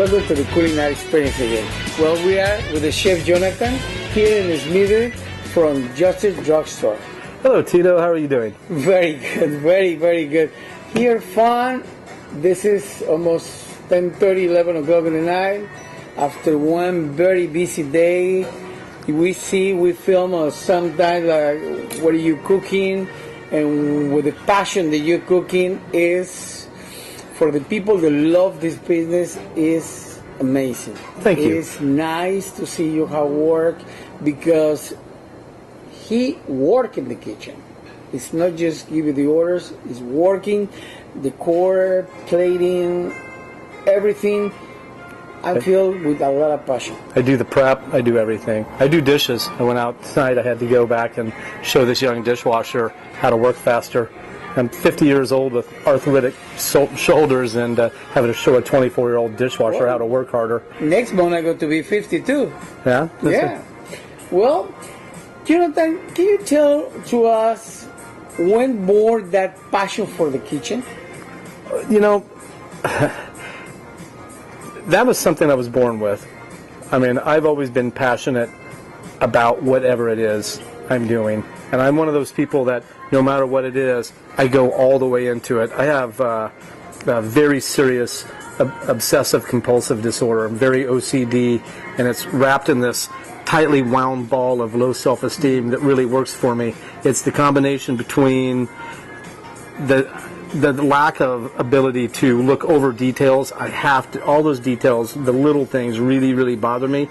Welcome to the Culinary Experience again. Well, we are with the chef Jonathan here in Smithers from Justice Drugstore. Hello, Tito. How are you doing? Very good, very, very good. Here, fun. This is almost 10:30, 11 o'clock in the night. After one very busy day, we film sometimes what are you cooking, and with the passion that you're cooking is for the people that love this business is amazing. Thank you. It's nice to see you hard work because he work in the kitchen. It's not just give you the orders, it's working, decor, plating, everything. I feel with a lot of passion. I do the prep. I do everything. I do dishes. I went out tonight. I had to go back and show this young dishwasher how to work faster. I'm 50 years old with arthritic shoulders and having to show a 24-year-old dishwasher how to work harder. Next month I go to be 52. Yeah? Yeah. Well, Jonathan, can you tell to us when born that passion for the kitchen? You know, that was something I was born with. I mean, I've always been passionate about whatever it is I'm doing. And I'm one of those people that no matter what it is, I go all the way into it. I have a very serious obsessive compulsive disorder. I'm very OCD, and it's wrapped in this tightly wound ball of low self-esteem that really works for me. It's the combination between the lack of ability to look over details. I have to, all those details, the little things really, really bother me.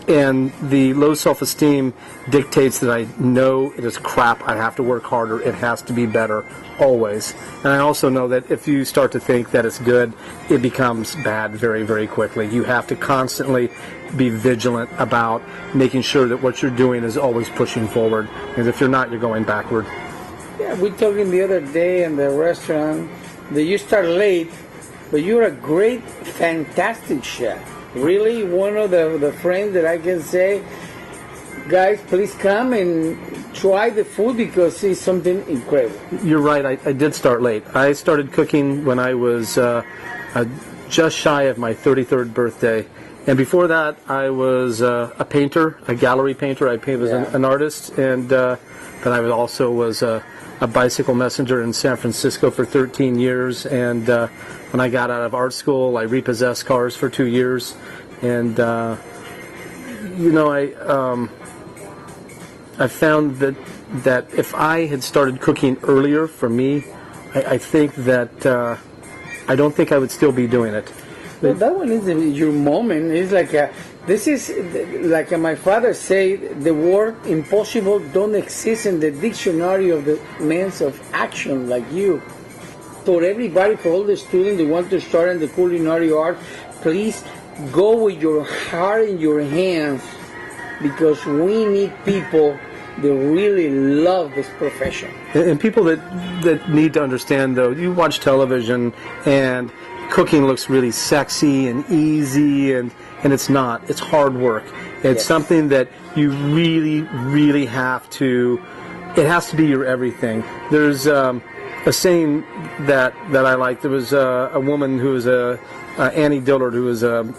And the low self-esteem dictates that I know it is crap. I have to work harder. It has to be better, always. And I also know that if you start to think that it's good, it becomes bad very, very quickly. You have to constantly be vigilant about making sure that what you're doing is always pushing forward. Because if you're not, you're going backward. Yeah, we talking the other day in the restaurant that you start late, but you're a great, fantastic chef. Really, one of the friends that I can say, guys, please come and try the food because it's something incredible. You're right. I did start late. I started cooking when I was just shy of my 33rd birthday. And before that, I was a painter, a gallery painter. I was an artist, and but I also was a bicycle messenger in San Francisco for 13 years. And when I got out of art school, I repossessed cars for 2 years. And you know, I found that if I had started cooking earlier, for me, I think that I don't think I would still be doing it. Well, that one is your moment. It's like this is like my father said, the word impossible don't exist in the dictionary of the means of action like you. For everybody, for all the students that want to start in the culinary art, please go with your heart in your hands because we need people that really love this profession. And people that need to understand, though, you watch television and cooking looks really sexy and easy, and it's not. It's hard work. It's something that you really, really have to, it has to be your everything. There's a saying that I like. There was a woman who was Annie Dillard, who was an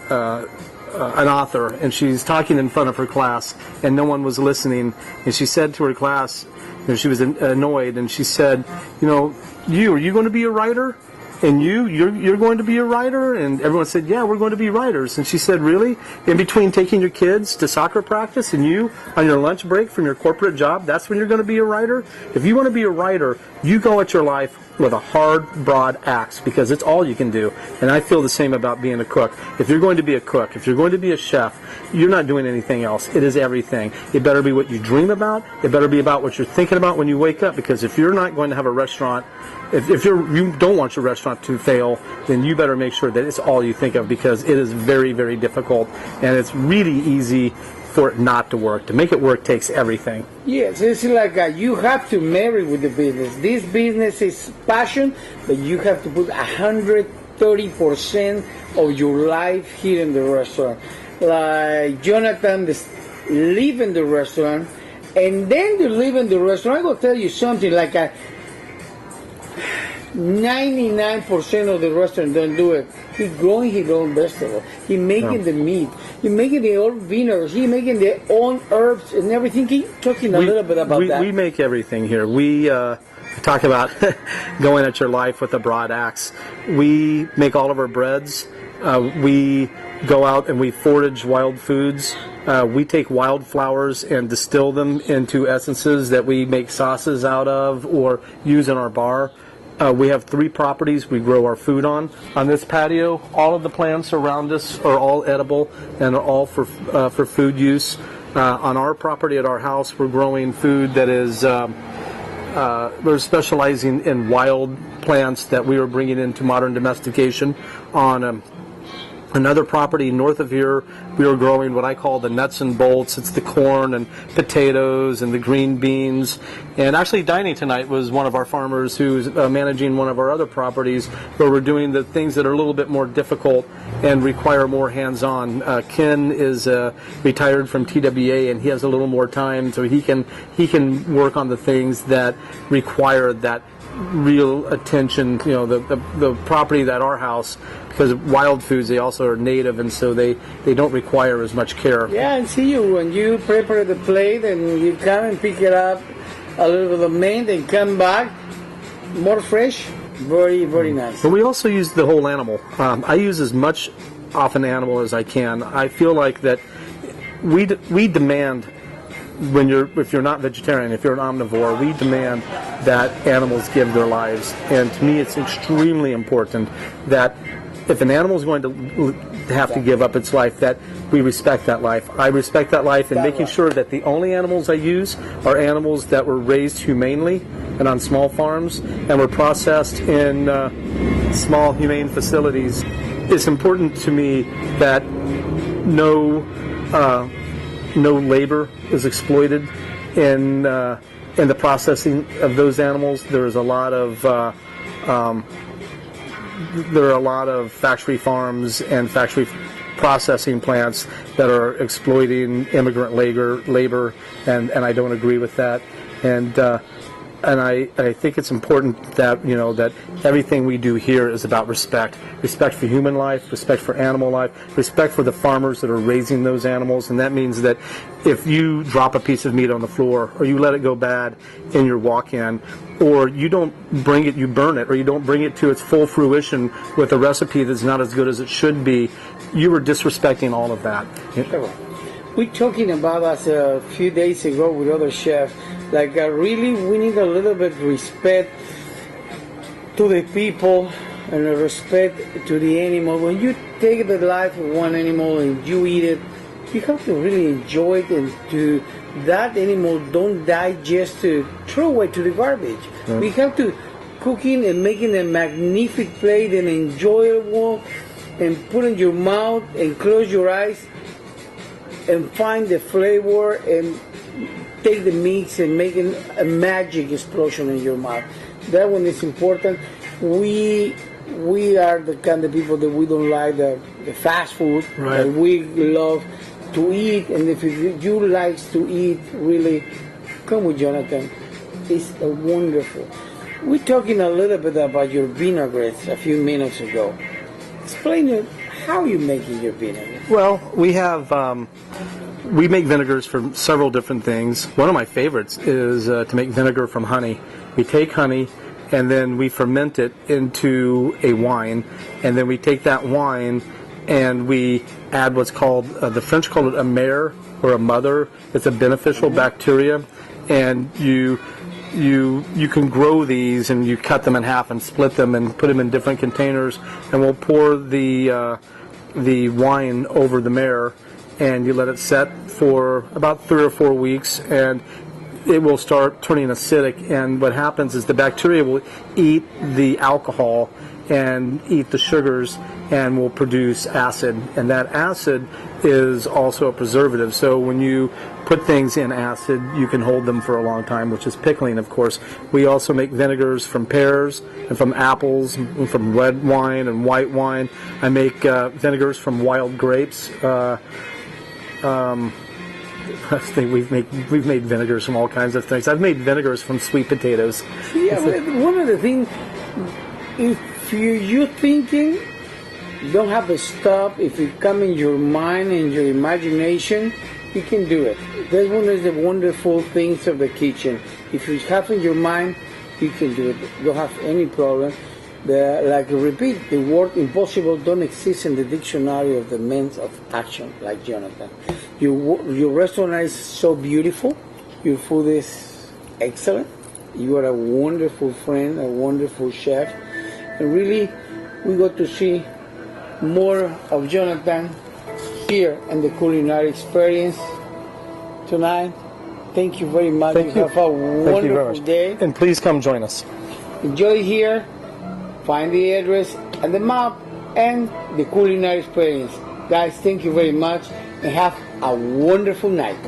author, and she's talking in front of her class, and no one was listening. And she said to her class, you know, she was annoyed, and she said, you know, are you going to be a writer? And you're going to be a writer? And everyone said, yeah, we're going to be writers. And she said, really? In between taking your kids to soccer practice and you on your lunch break from your corporate job, that's when you're going to be a writer? If you want to be a writer, you go at your life with a hard, broad axe because it's all you can do. And I feel the same about being a cook. If you're going to be a cook, if you're going to be a chef, you're not doing anything else. It is everything. It better be what you dream about. It better be about what you're thinking about when you wake up, because if you're not going to have a restaurant, if you don't want your restaurant to fail, then you better make sure that it's all you think of, because it is very, very difficult, and it's really easy for it not to work. To make it work takes everything. Yes, it's like you have to marry with the business. This business is passion, but you have to put 130% of your life here in the restaurant. Like Jonathan, live in the restaurant, and then you live in the restaurant. I'm going to tell you something, like 99% of the restaurant don't do it. He growing his own vegetable. He making the meat. He making the own vinegars. He making their own herbs and everything. He talking a little bit about that. We make everything here. We talk about going at your life with a broad axe. We make all of our breads. We go out and we forage wild foods. We take wildflowers and distill them into essences that we make sauces out of or use in our bar. We have 3 properties we grow our food on. On this patio, all of the plants around us are all edible and are all for food use. On our property at our house, we're growing food that is, we're specializing in wild plants that we are bringing into modern domestication. On another property north of here, we are growing what I call the nuts and bolts. It's the corn and potatoes and the green beans. And actually dining tonight was one of our farmers who's managing one of our other properties where we're doing the things that are a little bit more difficult and require more hands-on. Ken is retired from TWA and he has a little more time, so he can work on the things that require that real attention. You know, the property that our house, because wild foods, they also are native, and so they don't require as much care. Yeah, I see you when you prepare the plate and you come and pick it up a little bit of mint and come back more fresh. Very, very nice. But we also use the whole animal. I use as much off an animal as I can. I feel like that we demand, if you're not vegetarian, if you're an omnivore, we demand that animals give their lives. And to me, it's extremely important that if an animal is going to have to give up its life, that we respect that life. I respect that life in making sure that the only animals I use are animals that were raised humanely and on small farms and were processed in small humane facilities. It's important to me that no labor is exploited in the processing of those animals. There are a lot of factory farms and factory processing plants that are exploiting immigrant labor, and I don't agree with that. And I think it's important that that everything we do here is about respect for human life, respect for animal life, respect for the farmers that are raising those animals. And that means that if you drop a piece of meat on the floor, or you let it go bad in your walk-in, or you don't bring it, you burn it, or you don't bring it to its full fruition with a recipe that's not as good as it should be, you are disrespecting all of that. We're talking about us a few days ago with other chefs, really we need a little bit of respect to the people and a respect to the animal. When you take the life of one animal and you eat it, you have to really enjoy it, and to that animal don't die just to throw away to the garbage. Right. We have to cooking and making a magnificent plate and enjoyable, and put in your mouth and close your eyes and find the flavor and take the mix and making a magic explosion in your mouth. That one is important. We are the kind of people that we don't like the fast food. Right. We love to eat, and if you like to eat, really, come with Jonathan. It's wonderful. We're talking a little bit about your vinaigrettes a few minutes ago. Explain how you're making your vinaigrette. Well, we make vinegars from several different things. One of my favorites is to make vinegar from honey. We take honey and then we ferment it into a wine, and then we take that wine and we add what's called, the French call it a mère, or a mother. It's a beneficial bacteria, and you can grow these, and you cut them in half and split them and put them in different containers, and we'll pour the wine over the mère, and you let it set for about 3 or 4 weeks, and it will start turning acidic. And what happens is the bacteria will eat the alcohol and eat the sugars and will produce acid, and that acid is also a preservative. So when you put things in acid, you can hold them for a long time, which is pickling, of course. We also make vinegars from pears and from apples and from red wine and white wine. I make vinegars from wild grapes. I think we've made vinegars from all kinds of things. I've made vinegars from sweet potatoes. Yeah, one of the things, if you're thinking You don't have to stop. If it come in your mind and your imagination, you can do it. That's one of the wonderful things of the kitchen. If you have in your mind, you can do it. You don't have any problem. Repeat, the word impossible don't exist in the dictionary of the means of action, like Jonathan. Your restaurant is so beautiful. Your food is excellent. You are a wonderful friend, a wonderful chef. And really, we got to see more of Jonathan here in the culinary experience tonight. Thank you very much. Thank you. Have a Thank you very wonderful much. day. And please come join us. Enjoy here. Find the address and the map and the culinary experience. Guys, thank you very much and have a wonderful night.